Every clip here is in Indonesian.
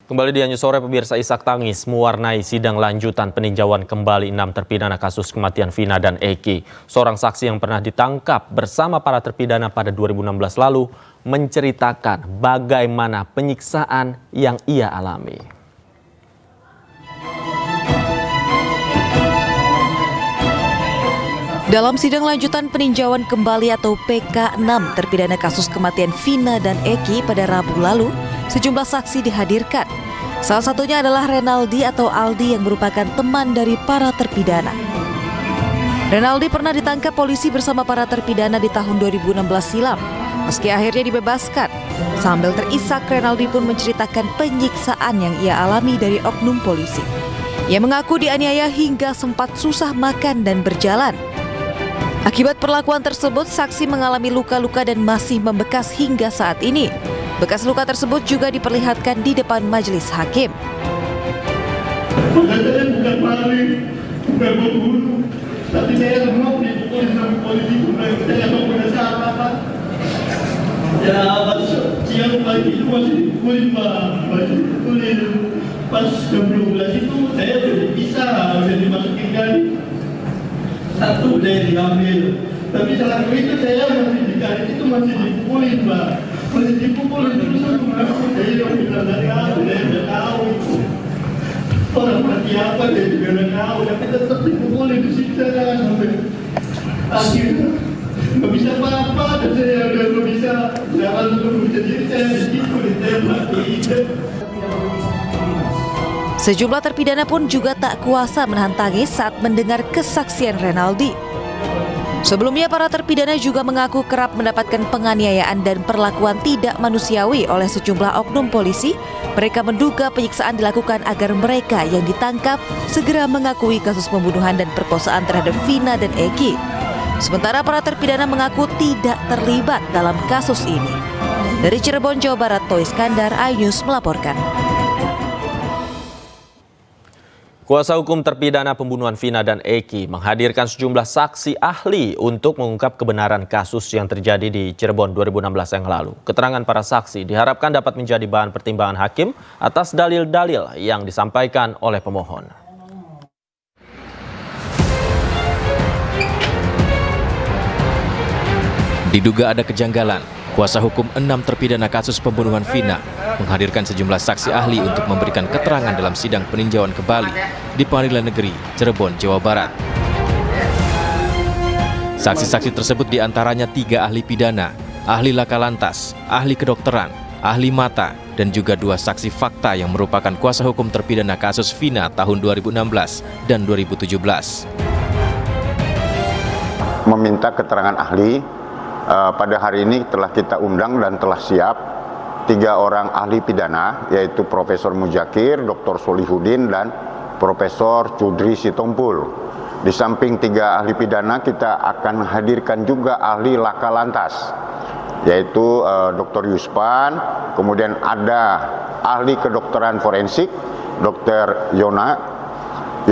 Kembali di Anju Sore, pemirsa, isak tangis mewarnai sidang lanjutan peninjauan kembali 6 terpidana kasus kematian Vina dan Eki. Seorang saksi yang pernah ditangkap bersama para terpidana pada 2016 lalu menceritakan bagaimana penyiksaan yang ia alami. Dalam sidang lanjutan peninjauan kembali atau PK6 terpidana kasus kematian Vina dan Eki pada Rabu lalu, sejumlah saksi dihadirkan. Salah satunya adalah Renaldi atau Aldi yang merupakan teman dari para terpidana. Renaldi pernah ditangkap polisi bersama para terpidana di tahun 2016 silam. Meski akhirnya dibebaskan, sambil terisak Renaldi pun menceritakan penyiksaan yang ia alami dari oknum polisi. Ia mengaku dianiaya hingga sempat susah makan dan berjalan. Akibat perlakuan tersebut, saksi mengalami luka-luka dan masih membekas hingga saat ini. Bekas luka tersebut juga diperlihatkan di depan majelis hakim. Saya bukan maling, bukan pembunuh, tapi saya mau dipukul sama polisi, saya mau merasa apa-apa. Ya, pas siang pagi itu masih dipukulin, Pak. Masih dipukulin. Pas jam 12 itu saya sudah dipisah, sudah dimasukin kali. Satu udah diambil, tapi salah itu saya masih dikali itu masih dipukulin, Pak. Masih dipukulin terus aku mengaku saya yang bilang saya udah tahu itu. Orang mati apa saya juga udah tahu, tapi tetap dipukulin disiksa kan sampai akhirnya nggak bisa apa-apa, dan saya udah nggak bisa jalan untuk bisa diri saya dipukulin saya mati. Sejumlah terpidana pun juga tak kuasa menahan tangis saat mendengar kesaksian Renaldi. Sebelumnya para terpidana juga mengaku kerap mendapatkan penganiayaan dan perlakuan tidak manusiawi oleh sejumlah oknum polisi. Mereka menduga penyiksaan dilakukan agar mereka yang ditangkap segera mengakui kasus pembunuhan dan perkosaan terhadap Vina dan Eki. Sementara para terpidana mengaku tidak terlibat dalam kasus ini. Dari Cirebon, Jawa Barat, Toy Iskandar, iNews melaporkan. Kuasa hukum terpidana pembunuhan Vina dan Eki menghadirkan sejumlah saksi ahli untuk mengungkap kebenaran kasus yang terjadi di Cirebon 2016 yang lalu. Keterangan para saksi diharapkan dapat menjadi bahan pertimbangan hakim atas dalil-dalil yang disampaikan oleh pemohon. Diduga ada kejanggalan, kuasa hukum 6 terpidana kasus pembunuhan Vina menghadirkan sejumlah saksi ahli untuk memberikan keterangan dalam sidang peninjauan kembali di Pengadilan Negeri Cirebon, Jawa Barat. Saksi-saksi tersebut diantaranya 3 ahli pidana, ahli laka lantas, ahli kedokteran, ahli mata, dan juga 2 saksi fakta yang merupakan kuasa hukum terpidana kasus Vina tahun 2016 dan 2017. Meminta keterangan ahli, pada hari ini telah kita undang dan telah siap 3 orang ahli pidana, yaitu Profesor Muzakir, Dr. Solihuddin, dan Profesor Cudri Sitompul. Di samping 3 ahli pidana, kita akan hadirkan juga ahli laka lantas, yaitu Dr. Yuspan, kemudian ada ahli kedokteran forensik, Dr.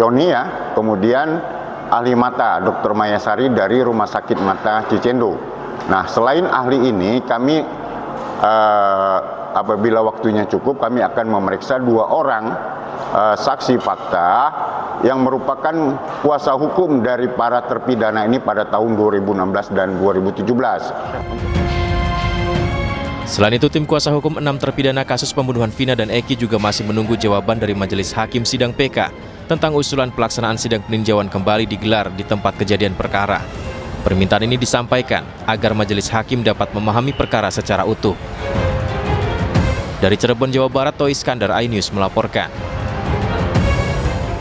Yoni ya, kemudian ahli mata, Dr. Mayasari dari Rumah Sakit Mata Cicendo. Nah, selain ahli ini, kami apabila waktunya cukup, kami akan memeriksa 2 orang saksi fakta yang merupakan kuasa hukum dari para terpidana ini pada tahun 2016 dan 2017. Selain itu, tim kuasa hukum 6 terpidana kasus pembunuhan Vina dan Eki juga masih menunggu jawaban dari Majelis Hakim Sidang PK tentang usulan pelaksanaan sidang peninjauan kembali digelar di tempat kejadian perkara. Permintaan ini disampaikan agar majelis hakim dapat memahami perkara secara utuh. Dari Cirebon, Jawa Barat, Toy Iskandar, iNews melaporkan.